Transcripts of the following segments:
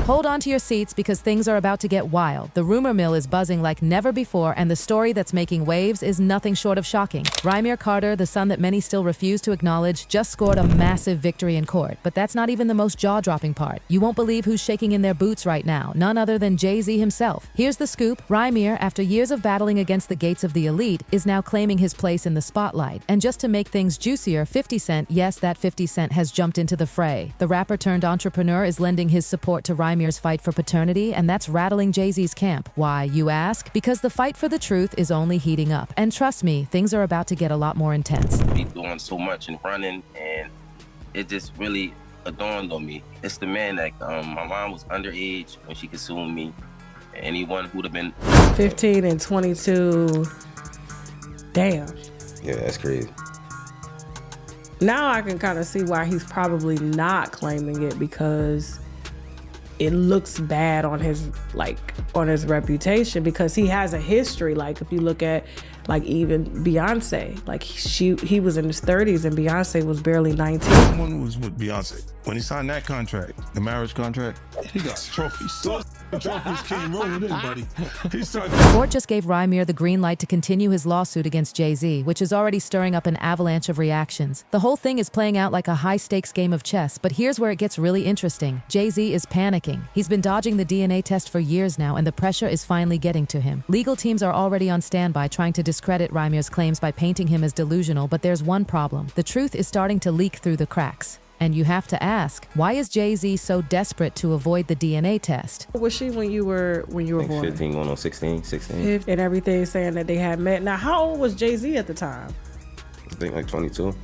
Hold on to your seats because things are about to get wild. The rumor mill is buzzing like never before, and the story that's making waves is nothing short of shocking. Rymir Carter, the son that many still refuse to acknowledge, just scored a massive victory in court. But that's not even the most jaw-dropping part. You won't believe who's shaking in their boots right now, none other than Jay-Z himself. Here's the scoop. Rymir, after years of battling against the gates of the elite, is now claiming his place in the spotlight. And just to make things juicier, 50 Cent, yes, that 50 Cent has jumped into the fray. The rapper turned entrepreneur is lending his support to Rymir's fight for paternity, and that's rattling Jay-Z's camp. Why, you ask? Because the fight for the truth is only heating up. And trust me, things are about to get a lot more intense. He's doing so much and running, and it just really dawned on me. It's the man that my mom was underage when she consumed me. Anyone who'd have been 15 and 22. Damn. Yeah, that's crazy. Now I can kind of see why he's probably not claiming it, because it looks bad on his reputation, because he has a history. Like if you look at like even Beyoncé, like he was in his 30s and Beyonce was barely 19. Someone was with Beyonce. When he signed that contract, the marriage contract, he got trophies. So trophies came rolling in, buddy. The court just gave Rymir the green light to continue his lawsuit against Jay-Z, which is already stirring up an avalanche of reactions. The whole thing is playing out like a high-stakes game of chess, but here's where it gets really interesting. Jay-Z is panicking. He's been dodging the DNA test for years now, and the pressure is finally getting to him. Legal teams are already on standby trying to discredit Rymir's claims by painting him as delusional, but there's one problem. The truth is starting to leak through the cracks. And you have to ask, why is Jay-Z so desperate to avoid the DNA test? What was she when you were born? 15 going on 16. And everything saying that they had met. Now, how old was Jay-Z at the time? I think like 22.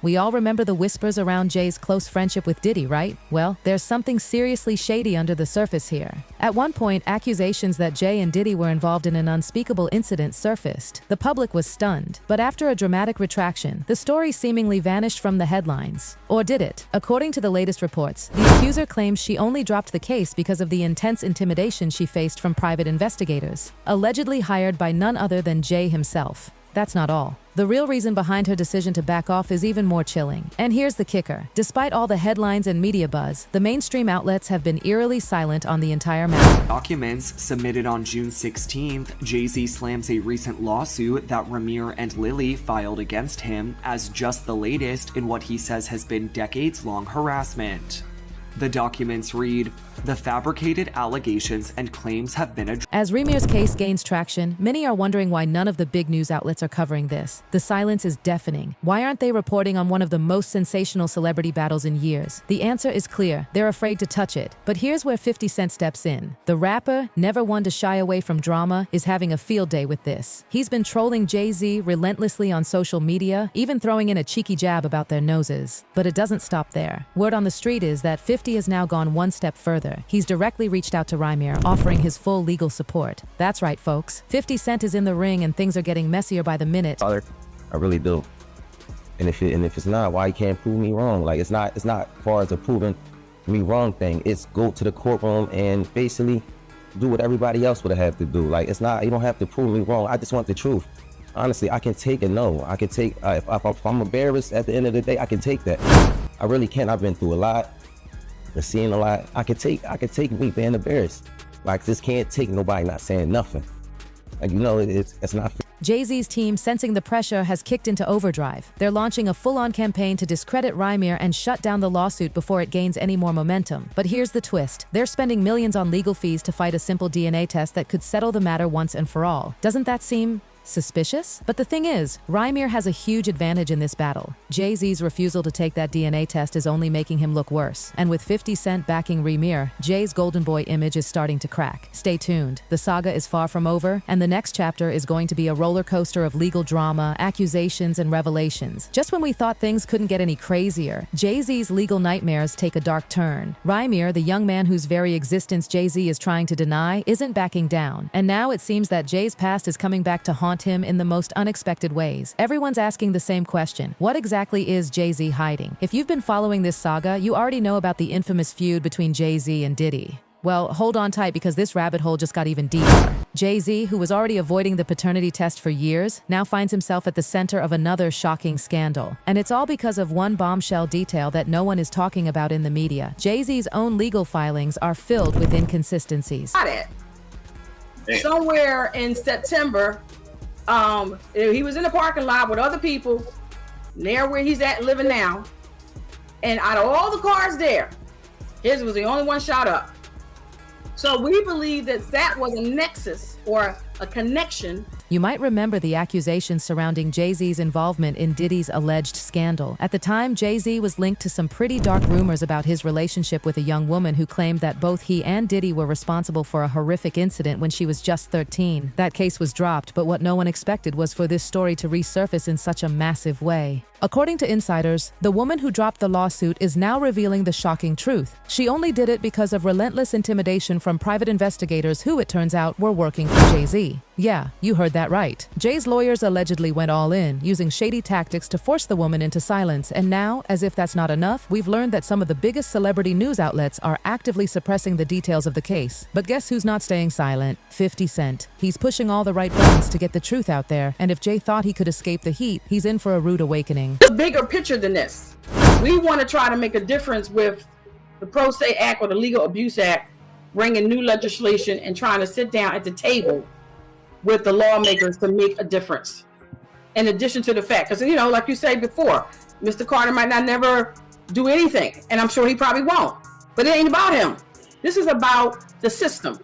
We all remember the whispers around Jay's close friendship with Diddy, right? Well, there's something seriously shady under the surface here. At one point, accusations that Jay and Diddy were involved in an unspeakable incident surfaced. The public was stunned, but after a dramatic retraction, the story seemingly vanished from the headlines. Or did it? According to the latest reports, the accuser claims she only dropped the case because of the intense intimidation she faced from private investigators, allegedly hired by none other than Jay himself. That's not all. The real reason behind her decision to back off is even more chilling. And here's the kicker. Despite all the headlines and media buzz, the mainstream outlets have been eerily silent on the entire matter. Documents submitted on June 16th, Jay-Z slams a recent lawsuit that Rymir and Lily filed against him as just the latest in what he says has been decades-long harassment. The documents read, "The fabricated allegations and claims have been addressed." As Rymir's case gains traction, many are wondering why none of the big news outlets are covering this. The silence is deafening. Why aren't they reporting on one of the most sensational celebrity battles in years? The answer is clear. They're afraid to touch it. But here's where 50 Cent steps in. The rapper, never one to shy away from drama, is having a field day with this. He's been trolling Jay-Z relentlessly on social media, even throwing in a cheeky jab about their noses. But it doesn't stop there. Word on the street is that 50 has now gone one step further. He's directly reached out to Rymir, offering his full legal support. That's right, folks. 50 Cent is in the ring and things are getting messier by the minute. Father, I really do. And if it's not, why you can't prove me wrong? Like it's not far as a proving me wrong thing. It's go to the courtroom and basically do what everybody else would have to do. Like it's not, you don't have to prove me wrong. I just want the truth. Honestly, I can take a no. I can take, if I'm embarrassed at the end of the day, I can take that. I really can. I've been through a lot. Been seeing a lot. I could take me being embarrassed. Like this can't take nobody not saying nothing. Like you know, it's not. Jay-Z's team, sensing the pressure, has kicked into overdrive. They're launching a full-on campaign to discredit Rymir and shut down the lawsuit before it gains any more momentum. But here's the twist. They're spending millions on legal fees to fight a simple DNA test that could settle the matter once and for all. Doesn't that seem suspicious? But the thing is, Rymir has a huge advantage in this battle. Jay-Z's refusal to take that DNA test is only making him look worse. And with 50 Cent backing Rymir, Jay's golden boy image is starting to crack. Stay tuned. The saga is far from over, and the next chapter is going to be a roller coaster of legal drama, accusations, and revelations. Just when we thought things couldn't get any crazier, Jay-Z's legal nightmares take a dark turn. Rymir, the young man whose very existence Jay-Z is trying to deny, isn't backing down. And now it seems that Jay's past is coming back to haunt him in the most unexpected ways. Everyone's asking the same question. What exactly is Jay-Z hiding? If you've been following this saga, you already know about the infamous feud between Jay-Z and Diddy. Well, hold on tight because this rabbit hole just got even deeper. Jay-Z, who was already avoiding the paternity test for years, now finds himself at the center of another shocking scandal. And it's all because of one bombshell detail that no one is talking about in the media. Jay-Z's own legal filings are filled with inconsistencies. Got it. Somewhere in September, he was in the parking lot with other people, near where he's at living now. And out of all the cars there, his was the only one shot up. So we believe that that was a nexus or a connection. You might remember the accusations surrounding Jay-Z's involvement in Diddy's alleged scandal. At the time, Jay-Z was linked to some pretty dark rumors about his relationship with a young woman who claimed that both he and Diddy were responsible for a horrific incident when she was just 13. That case was dropped, but what no one expected was for this story to resurface in such a massive way. According to insiders, the woman who dropped the lawsuit is now revealing the shocking truth. She only did it because of relentless intimidation from private investigators who, it turns out, were working for Jay-Z. Yeah, you heard that right. Jay's lawyers allegedly went all in, using shady tactics to force the woman into silence, and now, as if that's not enough, we've learned that some of the biggest celebrity news outlets are actively suppressing the details of the case. But guess who's not staying silent? 50 Cent. He's pushing all the right buttons to get the truth out there, and if Jay thought he could escape the heat, he's in for a rude awakening. The bigger picture than this. We want to try to make a difference with the Pro Se Act or the Legal Abuse Act, bringing new legislation and trying to sit down at the table with the lawmakers to make a difference. In addition to the fact, because, you know, like you said before, Mr. Carter might not never do anything, and I'm sure he probably won't, but it ain't about him. This is about the system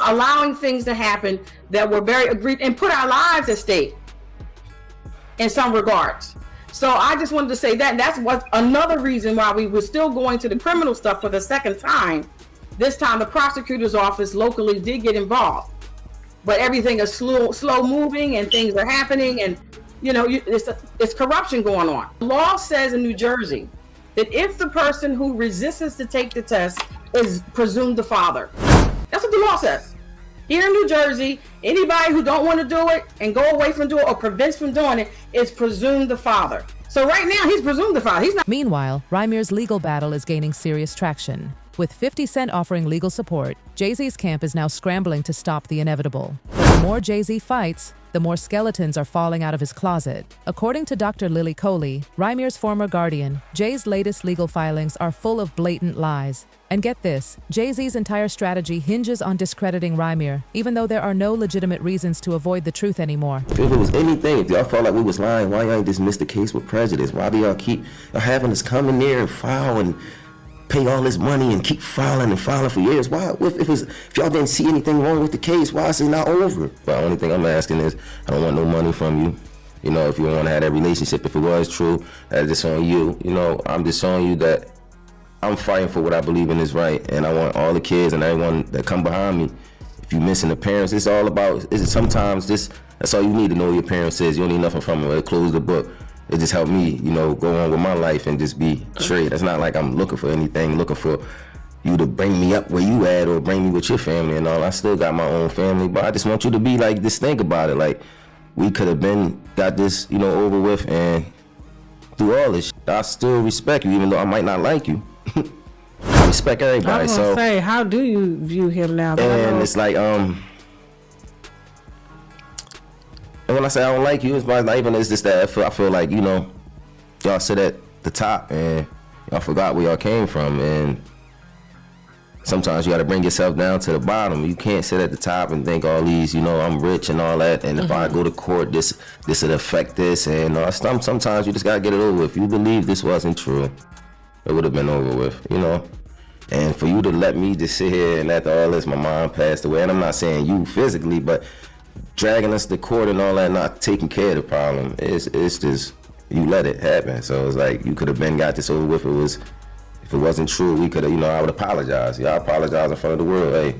allowing things to happen that were very agreed and put our lives at stake in some regards. So I just wanted to say that, and that's what another reason why we were still going to the criminal stuff for the second time. This time the prosecutor's office locally did get involved, but everything is slow moving and things are happening, and you know, it's corruption going on. The law says in New Jersey that if the person who resists to take the test is presumed the father. That's what the law says. Here in New Jersey, anybody who don't want to do it and go away from doing it or prevents from doing it is presumed the father. So right now, he's presumed the father. He's not. Meanwhile, Rymir's legal battle is gaining serious traction. With 50 Cent offering legal support, Jay-Z's camp is now scrambling to stop the inevitable. But the more Jay-Z fights, the more skeletons are falling out of his closet. According to Dr. Lily Coley, Rymir's former guardian, Jay's latest legal filings are full of blatant lies. And get this, Jay-Z's entire strategy hinges on discrediting Rymir, even though there are no legitimate reasons to avoid the truth anymore. If it was anything, if y'all felt like we was lying, why y'all ain't dismiss the case with prejudice? Why do y'all keep having us come in there and file and pay all this money and keep filing for years? Why? If y'all didn't see anything wrong with the case, why is it not over? But the only thing I'm asking is, I don't want no money from you. You know, if you want to have that relationship, if it was true, that's just on you. You know, I'm just showing you that I'm fighting for what I believe in is right, and I want all the kids and everyone that come behind me. If you missing the parents, it's all about. Sometimes that's all you need to know. Your parents is. You don't need nothing from them. Close the book. It just helped me, you know, go on with my life and just be straight. It's not like I'm looking for anything, looking for you to bring me up where you at or bring me with your family and all. I still got my own family, but I just want you to be like, just think about it. Like, we could have got this, you know, over with and through all this. I still respect you, even though I might not like you. I respect everybody. I was gonna say, how do you view him now? And it's like, and when I say I don't like you, it's not even it's just that I feel like, you know, y'all sit at the top and y'all forgot where y'all came from, and sometimes you got to bring yourself down to the bottom. You can't sit at the top and think all these, you know, I'm rich and all that, and if I go to court, this would affect this, and sometimes you just gotta get it over. If you believe this wasn't true, it would have been over with, you know. And for you to let me just sit here and after all this, my mom passed away, and I'm not saying you physically, but dragging us to court and all that, not taking care of the problem, it's just, you let it happen. So it's like, you could have got this over with. If it wasn't true, we could have, you know, I would apologize. Y'all apologize in front of the world. Hey,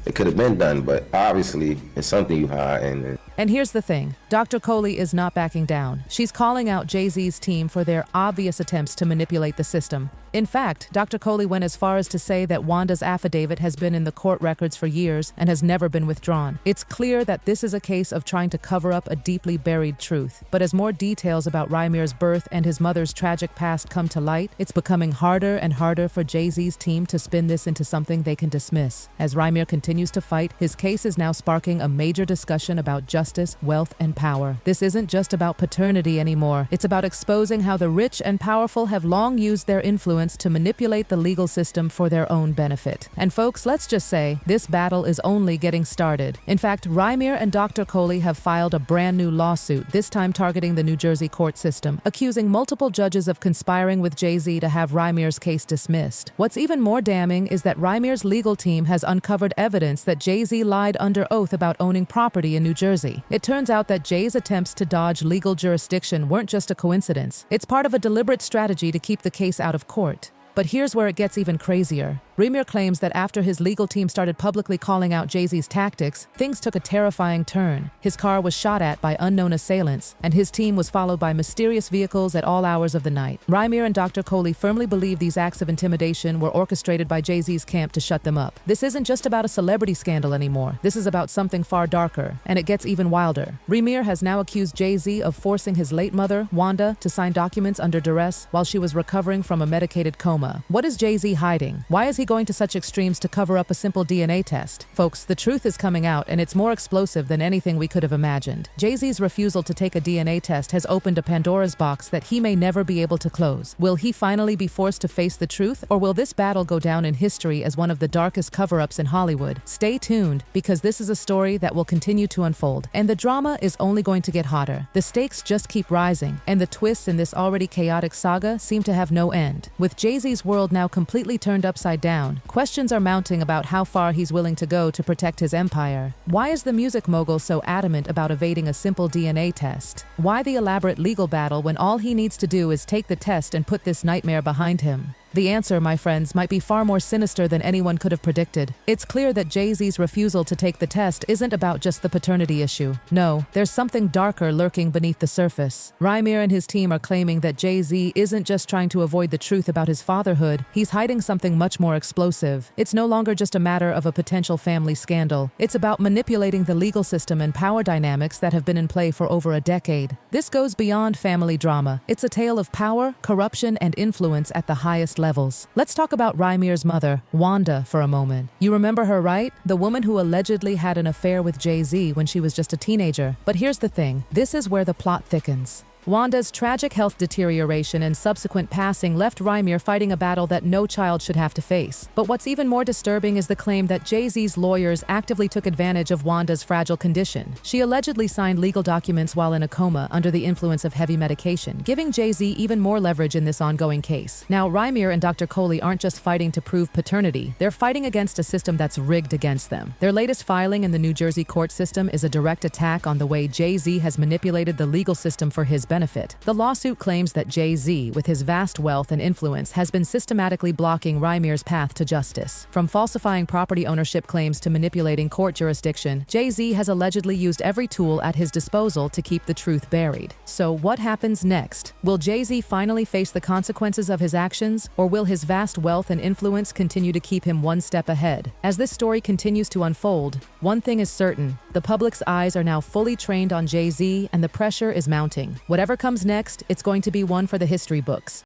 it could have been done, but obviously it's something you hide. And here's the thing, Dr. Coley is not backing down. She's calling out Jay-Z's team for their obvious attempts to manipulate the system. In fact, Dr. Coley went as far as to say that Wanda's affidavit has been in the court records for years and has never been withdrawn. It's clear that this is a case of trying to cover up a deeply buried truth. But as more details about Rymir's birth and his mother's tragic past come to light, it's becoming harder and harder for Jay-Z's team to spin this into something they can dismiss. As Rymir continues to fight, his case is now sparking a major discussion about justice, wealth, and power. This isn't just about paternity anymore. It's about exposing how the rich and powerful have long used their influence to manipulate the legal system for their own benefit. And folks, let's just say, this battle is only getting started. In fact, Rymir and Dr. Coley have filed a brand new lawsuit, this time targeting the New Jersey court system, accusing multiple judges of conspiring with Jay-Z to have Rymir's case dismissed. What's even more damning is that Rymir's legal team has uncovered evidence that Jay-Z lied under oath about owning property in New Jersey. It turns out that Jay's attempts to dodge legal jurisdiction weren't just a coincidence. It's part of a deliberate strategy to keep the case out of court. But here's where it gets even crazier. Rymir claims that after his legal team started publicly calling out Jay-Z's tactics, things took a terrifying turn. His car was shot at by unknown assailants, and his team was followed by mysterious vehicles at all hours of the night. Rymir and Dr. Coley firmly believe these acts of intimidation were orchestrated by Jay-Z's camp to shut them up. This isn't just about a celebrity scandal anymore. This is about something far darker, and it gets even wilder. Rymir has now accused Jay-Z of forcing his late mother, Wanda, to sign documents under duress while she was recovering from a medicated coma. What is Jay-Z hiding? Why is he going to such extremes to cover up a simple DNA test? Folks, the truth is coming out, and it's more explosive than anything we could have imagined. Jay-Z's refusal to take a DNA test has opened a Pandora's box that he may never be able to close. Will he finally be forced to face the truth, or will this battle go down in history as one of the darkest cover-ups in Hollywood? Stay tuned, because this is a story that will continue to unfold, and the drama is only going to get hotter. The stakes just keep rising, and the twists in this already chaotic saga seem to have no end. With Jay-Z's world now completely turned upside down, questions are mounting about how far he's willing to go to protect his empire. Why is the music mogul so adamant about evading a simple DNA test? Why the elaborate legal battle when all he needs to do is take the test and put this nightmare behind him? The answer, my friends, might be far more sinister than anyone could have predicted. It's clear that Jay-Z's refusal to take the test isn't about just the paternity issue. No, there's something darker lurking beneath the surface. Rymir and his team are claiming that Jay-Z isn't just trying to avoid the truth about his fatherhood, he's hiding something much more explosive. It's no longer just a matter of a potential family scandal. It's about manipulating the legal system and power dynamics that have been in play for over a decade. This goes beyond family drama. It's a tale of power, corruption, and influence at the highest levels. Let's talk about Rymir's mother, Wanda, for a moment. You remember her, right? The woman who allegedly had an affair with Jay-Z when she was just a teenager. But here's the thing. This is where the plot thickens. Wanda's tragic health deterioration and subsequent passing left Rymir fighting a battle that no child should have to face. But what's even more disturbing is the claim that Jay-Z's lawyers actively took advantage of Wanda's fragile condition. She allegedly signed legal documents while in a coma under the influence of heavy medication, giving Jay-Z even more leverage in this ongoing case. Now, Rymir and Dr. Coley aren't just fighting to prove paternity, they're fighting against a system that's rigged against them. Their latest filing in the New Jersey court system is a direct attack on the way Jay-Z has manipulated the legal system for his benefit. The lawsuit claims that Jay-Z, with his vast wealth and influence, has been systematically blocking Rymir's path to justice. From falsifying property ownership claims to manipulating court jurisdiction, Jay-Z has allegedly used every tool at his disposal to keep the truth buried. So what happens next? Will Jay-Z finally face the consequences of his actions, or will his vast wealth and influence continue to keep him one step ahead? As this story continues to unfold, one thing is certain: the public's eyes are now fully trained on Jay-Z, and the pressure is mounting. Whatever comes next, it's going to be one for the history books.